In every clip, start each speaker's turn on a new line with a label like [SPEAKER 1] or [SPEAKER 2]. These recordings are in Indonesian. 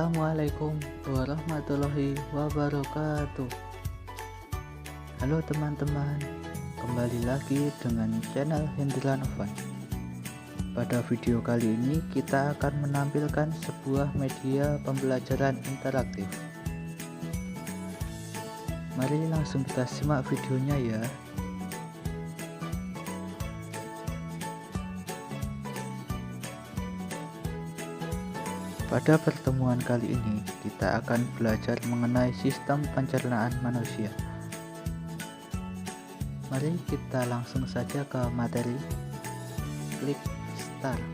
[SPEAKER 1] Assalamualaikum warahmatullahi wabarakatuh. Halo teman-teman, kembali lagi dengan channel Hendrian Ovan. Pada video kali ini kita akan menampilkan sebuah media pembelajaran interaktif. Mari langsung kita simak videonya ya. Pada pertemuan kali ini, kita akan belajar mengenai sistem pencernaan manusia. Mari kita langsung saja ke materi. Klik Start.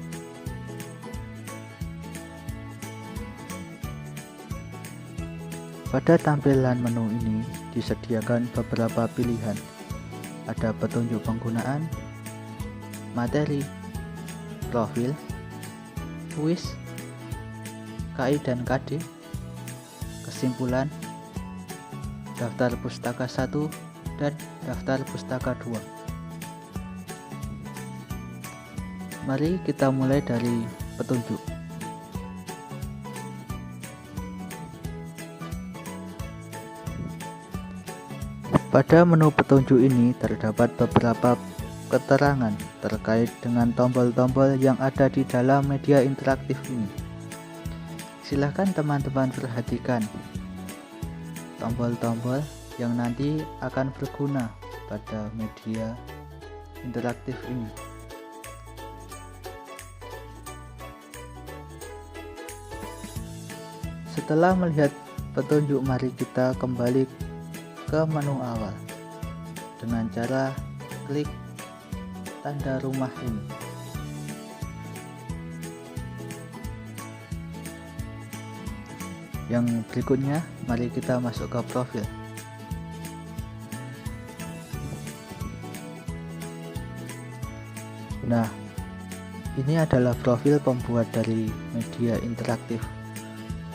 [SPEAKER 1] Pada tampilan menu ini disediakan beberapa pilihan. Ada petunjuk penggunaan, materi, profil, kuis, KI dan KD, kesimpulan, daftar pustaka 1 dan daftar pustaka 2. Mari kita mulai dari petunjuk. Pada menu petunjuk ini terdapat beberapa keterangan terkait dengan tombol-tombol yang ada di dalam media interaktif ini. Silahkan teman-teman perhatikan tombol-tombol yang nanti akan berguna pada media interaktif ini. Setelah melihat petunjuk, mari kita kembali ke menu awal dengan cara klik tanda rumah ini. Yang berikutnya, mari kita masuk ke profil. Nah, ini adalah profil pembuat dari media interaktif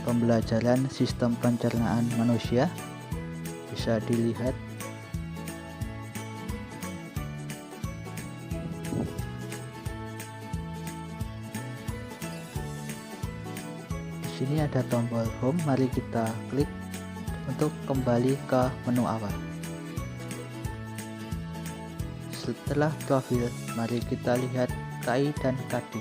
[SPEAKER 1] pembelajaran sistem pencernaan manusia. Bisa dilihat. Di sini ada tombol home, mari kita klik untuk kembali ke menu awal. Setelah profil, mari kita lihat KI dan KD.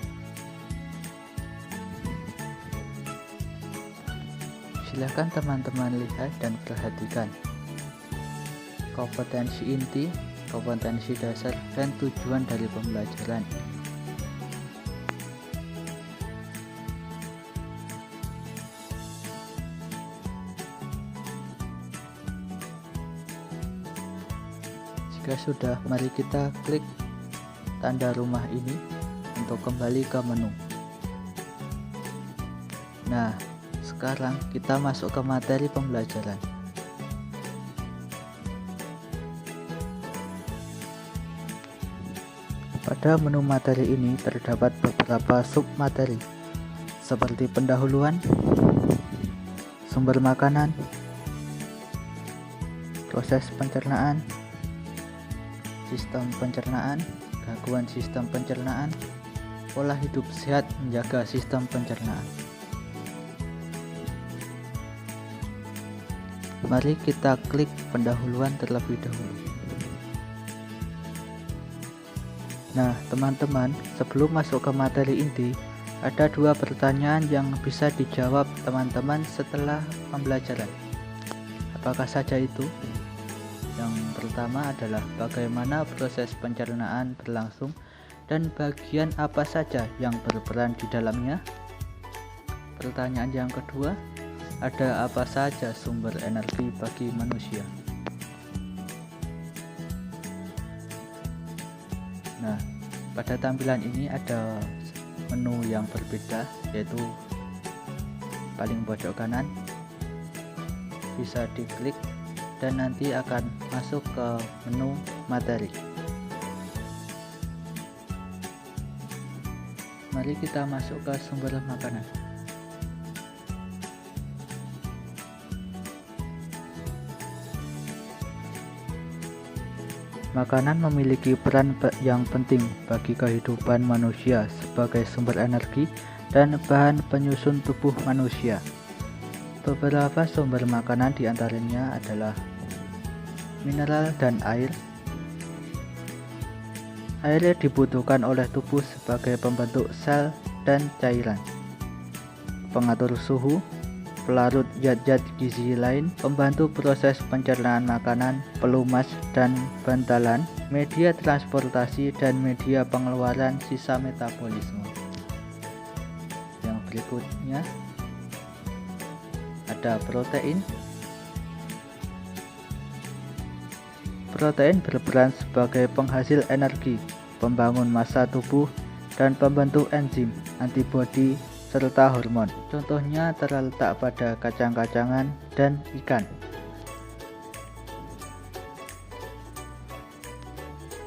[SPEAKER 1] Silakan teman-teman lihat dan perhatikan kompetensi inti, kompetensi dasar, dan tujuan dari pembelajaran. Jika sudah, mari kita klik tanda rumah ini untuk kembali ke menu. Nah, sekarang kita masuk ke materi pembelajaran. Pada menu materi ini terdapat beberapa submateri seperti pendahuluan, sumber makanan, proses pencernaan, sistem pencernaan, gangguan sistem pencernaan, pola hidup sehat menjaga sistem pencernaan. Mari kita klik pendahuluan terlebih dahulu. Nah, teman-teman, sebelum masuk ke materi inti, ada dua pertanyaan yang bisa dijawab teman-teman setelah pembelajaran. Apakah saja itu? Yang pertama adalah bagaimana proses pencernaan berlangsung dan bagian apa saja yang berperan di dalamnya. Pertanyaan yang kedua, ada apa saja sumber energi bagi manusia? Nah, pada tampilan ini ada menu yang berbeda, yaitu paling pojok kanan. Bisa diklik dan nanti akan masuk ke menu materi. Mari kita masuk ke sumber makanan. Makanan memiliki peran yang penting bagi kehidupan manusia sebagai sumber energi dan bahan penyusun tubuh manusia. Beberapa sumber makanan diantaranya adalah mineral dan air. Air dibutuhkan oleh tubuh sebagai pembentuk sel dan cairan, pengatur suhu, pelarut zat-zat gizi lain, pembantu proses pencernaan makanan, pelumas dan bantalan, media transportasi, dan media pengeluaran sisa metabolisme. Yang berikutnya ada protein. Protein berperan sebagai penghasil energi, pembangun massa tubuh, dan pembentuk enzim, antibodi, serta hormon. Contohnya terletak pada kacang-kacangan dan ikan.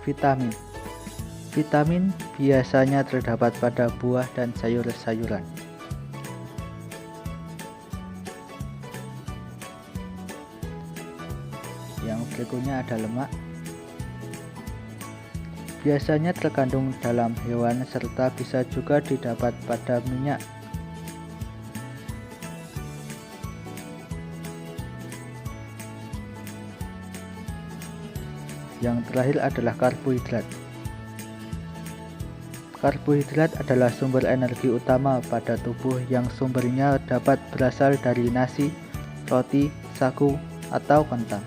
[SPEAKER 1] Vitamin. Vitamin biasanya terdapat pada buah dan sayur-sayuran. Yang berikutnya ada lemak. Biasanya terkandung dalam hewan serta bisa juga didapat pada minyak. Yang terakhir adalah karbohidrat. Karbohidrat adalah sumber energi utama pada tubuh yang sumbernya dapat berasal dari nasi, roti, sagu, atau kentang.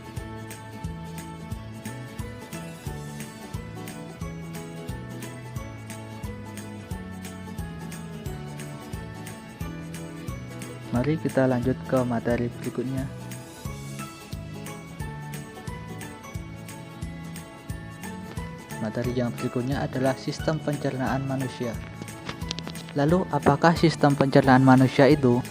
[SPEAKER 1] Mari kita lanjut ke materi berikutnya. Materi yang berikutnya adalah sistem pencernaan manusia. Lalu, apakah sistem pencernaan manusia itu?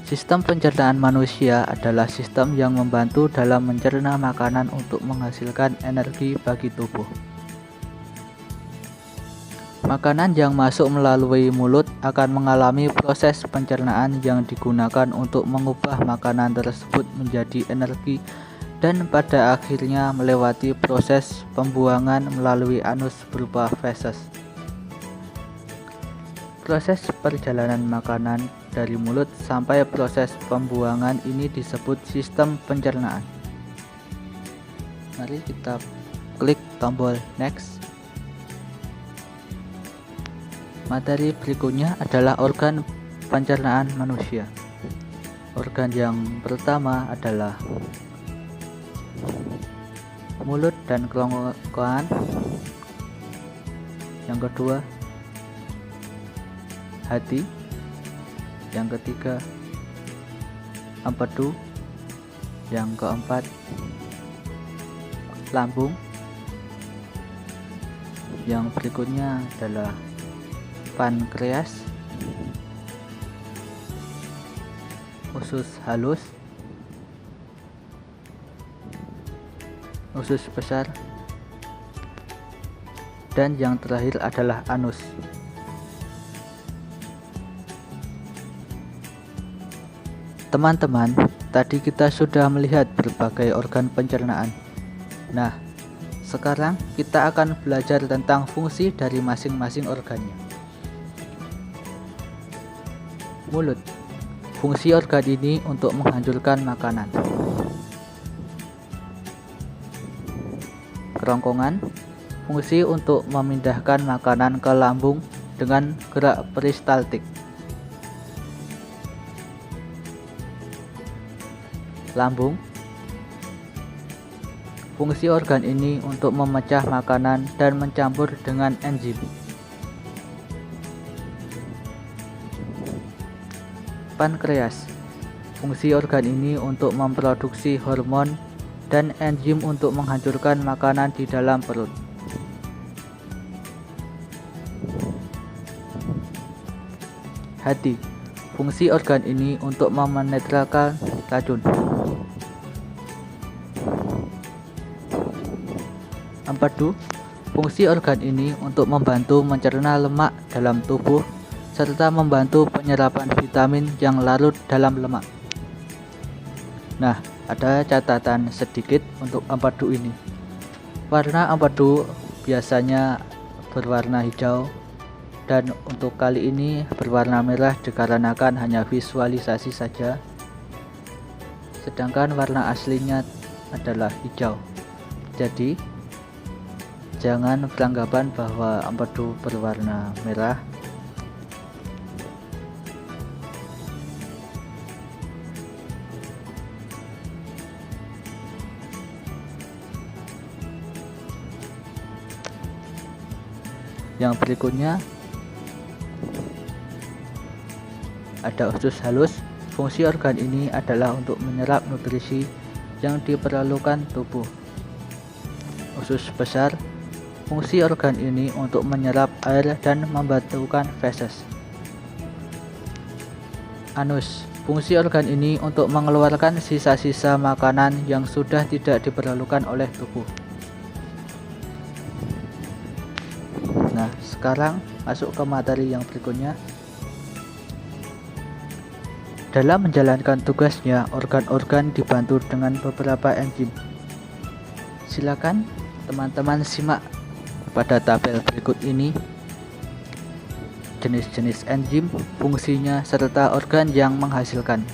[SPEAKER 1] Sistem pencernaan manusia adalah sistem yang membantu dalam mencerna makanan untuk menghasilkan energi bagi tubuh. Makanan yang masuk melalui mulut akan mengalami proses pencernaan yang digunakan untuk mengubah makanan tersebut menjadi energi dan pada akhirnya melewati proses pembuangan melalui anus berupa feses. Proses perjalanan makanan dari mulut sampai proses pembuangan ini disebut sistem pencernaan. Mari kita klik tombol next. Materi berikutnya adalah organ pencernaan manusia. Organ yang pertama adalah mulut dan kerongkongan. Yang kedua, hati. Yang ketiga, empedu. Yang keempat, lambung. Yang berikutnya adalah pankreas, usus halus, usus besar, dan yang terakhir adalah anus. Teman-teman, tadi kita sudah melihat berbagai organ pencernaan. Nah, sekarang kita akan belajar tentang fungsi dari masing-masing organnya. Mulut. Fungsi organ ini untuk menghancurkan makanan. Kerongkongan. Fungsi untuk memindahkan makanan ke lambung dengan gerak peristaltik. Lambung. Fungsi organ ini untuk memecah makanan dan mencampur dengan enzim. Pankreas. Fungsi organ ini untuk memproduksi hormon dan enzim untuk menghancurkan makanan di dalam perut. Hati. Fungsi organ ini untuk menetralkan racun. Empedu. Fungsi organ ini untuk membantu mencerna lemak dalam tubuh serta membantu penyerapan vitamin yang larut dalam lemak. Nah, ada catatan sedikit untuk empedu ini. Warna empedu biasanya berwarna hijau dan untuk kali ini berwarna merah dikarenakan hanya visualisasi saja. sedangkan warna aslinya adalah hijau. Jadi jangan beranggapan bahwa empedu berwarna merah. Yang berikutnya ada usus halus. Fungsi organ ini adalah untuk menyerap nutrisi yang diperlukan tubuh. Usus besar. Fungsi organ ini untuk menyerap air dan membantukan feses. Anus. Fungsi organ ini untuk mengeluarkan sisa-sisa makanan yang sudah tidak diperlukan oleh tubuh. Nah, sekarang masuk ke materi yang berikutnya. Dalam menjalankan tugasnya, organ-organ dibantu dengan beberapa enzim. Silakan teman-teman simak pada tabel berikut ini jenis-jenis enzim, fungsinya, serta organ yang menghasilkan.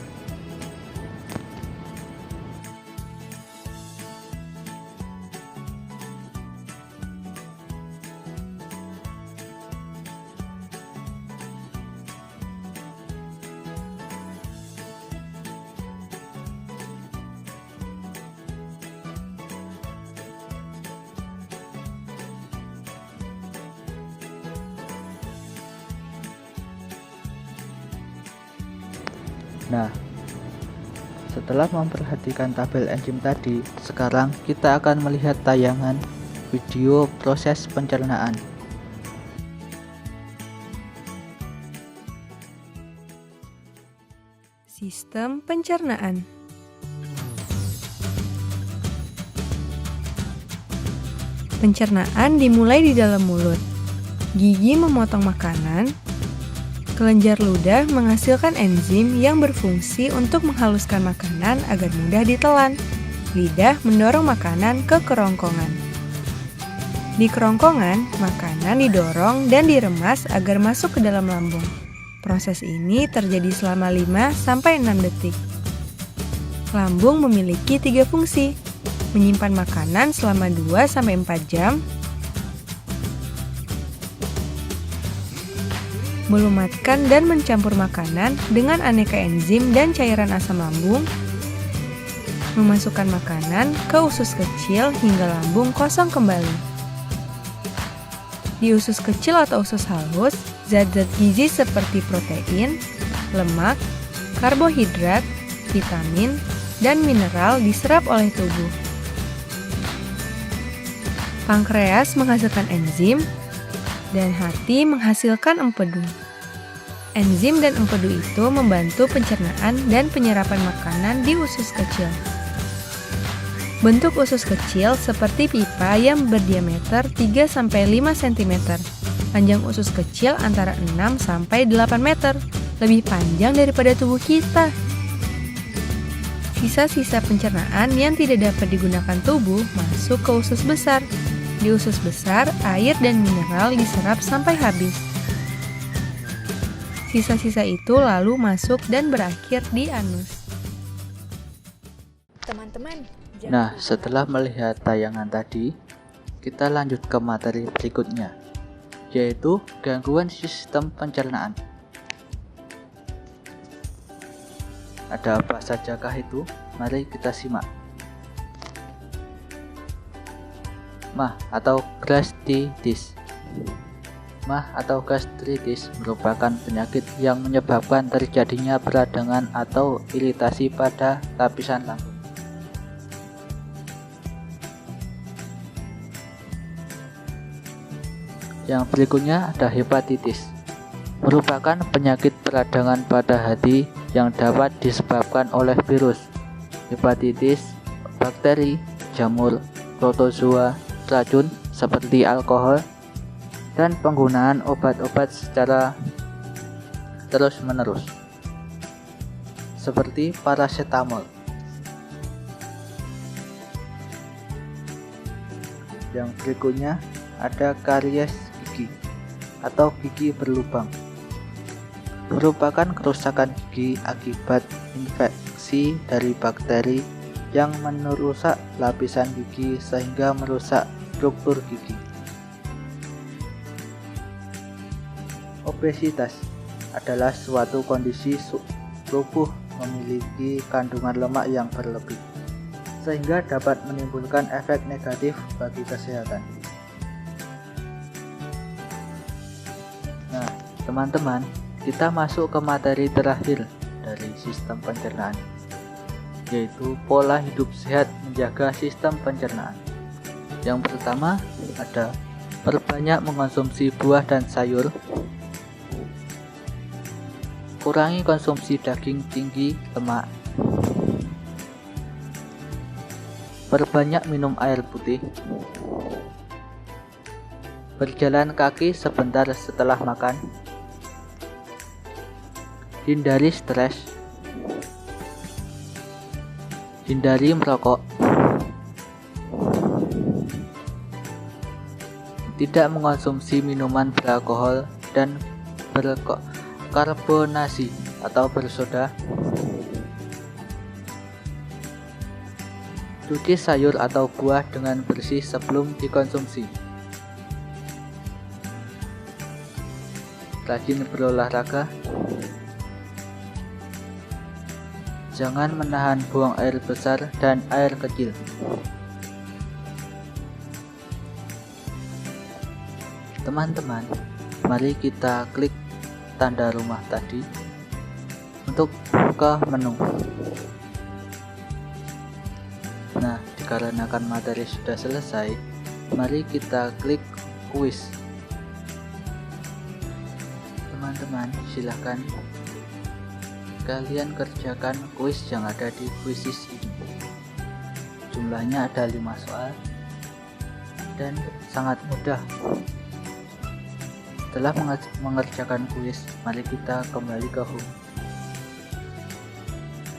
[SPEAKER 1] Nah, setelah memperhatikan tabel enzim tadi, sekarang kita akan melihat tayangan video proses pencernaan.
[SPEAKER 2] Sistem pencernaan. Pencernaan dimulai di dalam mulut. Gigi memotong makanan. Kelenjar ludah menghasilkan enzim yang berfungsi untuk menghaluskan makanan agar mudah ditelan. Lidah mendorong makanan ke kerongkongan. Di kerongkongan, makanan didorong dan diremas agar masuk ke dalam lambung. Proses ini terjadi selama 5-6 detik. Lambung memiliki 3 fungsi: menyimpan makanan selama 2-4 jam, melumatkan dan mencampur makanan dengan aneka enzim dan cairan asam lambung, memasukkan makanan ke usus kecil hingga lambung kosong kembali. Di usus kecil atau usus halus, zat-zat gizi seperti protein, lemak, karbohidrat, vitamin, dan mineral diserap oleh tubuh. Pankreas menghasilkan enzim, dan hati menghasilkan empedu. Enzim dan empedu itu membantu pencernaan dan penyerapan makanan di usus kecil. Bentuk usus kecil seperti pipa yang berdiameter 3-5 cm. Panjang usus kecil antara 6-8 meter, lebih panjang daripada tubuh kita. Sisa-sisa pencernaan yang tidak dapat digunakan tubuh masuk ke usus besar. Di usus besar, air dan mineral diserap sampai habis. Sisa-sisa itu lalu masuk dan berakhir di anus.
[SPEAKER 3] Teman-teman,
[SPEAKER 1] Nah, setelah melihat tayangan tadi, kita lanjut ke materi berikutnya, yaitu gangguan sistem pencernaan. Ada apa sajakah itu? Mari kita simak. MAH atau gastritis. MAH atau gastritis merupakan penyakit yang menyebabkan terjadinya peradangan atau iritasi pada lapisan lambung. Yang berikutnya ada hepatitis. Merupakan penyakit peradangan pada hati yang dapat disebabkan oleh virus, hepatitis, bakteri, jamur, protozoa, racun seperti alkohol, dan penggunaan obat-obat secara terus-menerus seperti paracetamol. Yang berikutnya ada karies gigi atau gigi berlubang. Merupakan kerusakan gigi akibat infeksi infeksi dari bakteri yang merusak lapisan gigi sehingga merusak struktur gigi. Obesitas adalah suatu kondisi tubuh memiliki kandungan lemak yang berlebih, sehingga dapat menimbulkan efek negatif bagi kesehatan. Nah, teman-teman, kita masuk ke materi terakhir dari sistem pencernaan, yaitu pola hidup sehat menjaga sistem pencernaan. Yang pertama ada perbanyak mengkonsumsi buah dan sayur, kurangi konsumsi daging tinggi lemak, perbanyak minum air putih, berjalan kaki sebentar setelah makan, hindari stres, hindari merokok, tidak mengkonsumsi minuman beralkohol dan berkarbonasi atau bersoda, cuci sayur atau buah dengan bersih sebelum dikonsumsi, rajin berolahraga, jangan menahan buang air besar dan air kecil. Teman-teman, mari kita klik tanda rumah tadi untuk buka menu. Nah, dikarenakan materi sudah selesai, mari kita klik kuis. Teman-teman, silahkan kalian kerjakan kuis yang ada di kuisis ini. Jumlahnya ada 5 soal dan sangat mudah. Setelah mengerjakan kuis, mari kita kembali ke home.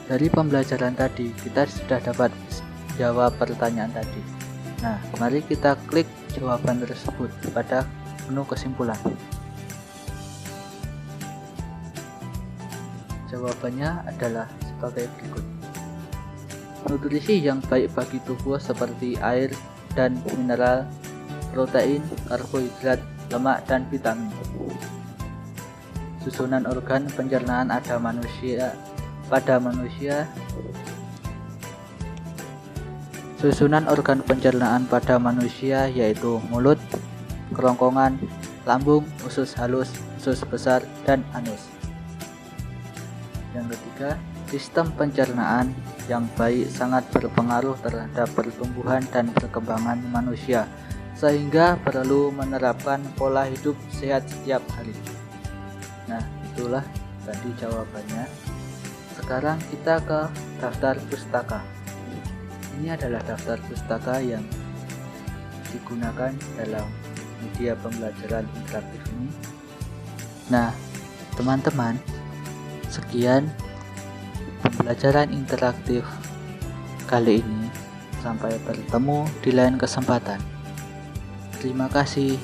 [SPEAKER 1] Dari pembelajaran tadi, kita sudah dapat jawab pertanyaan tadi. Nah, mari kita klik jawaban tersebut pada menu kesimpulan. Jawabannya adalah sebagai berikut. Nutrisi yang baik bagi tubuh seperti air dan mineral, protein, karbohidrat, lemak, dan vitamin. Susunan organ pencernaan pada manusia. Susunan organ pencernaan pada manusia yaitu mulut, kerongkongan, lambung, usus halus, usus besar, dan anus. Yang ketiga, sistem pencernaan yang baik sangat berpengaruh terhadap pertumbuhan dan perkembangan manusia, sehingga perlu menerapkan pola hidup sehat setiap hari. Nah, itulah tadi jawabannya. Sekarang kita ke daftar pustaka. Ini adalah daftar pustaka yang digunakan dalam media pembelajaran interaktif ini. Nah, teman-teman, sekian pembelajaran interaktif kali ini. Sampai bertemu di lain kesempatan. Terima kasih.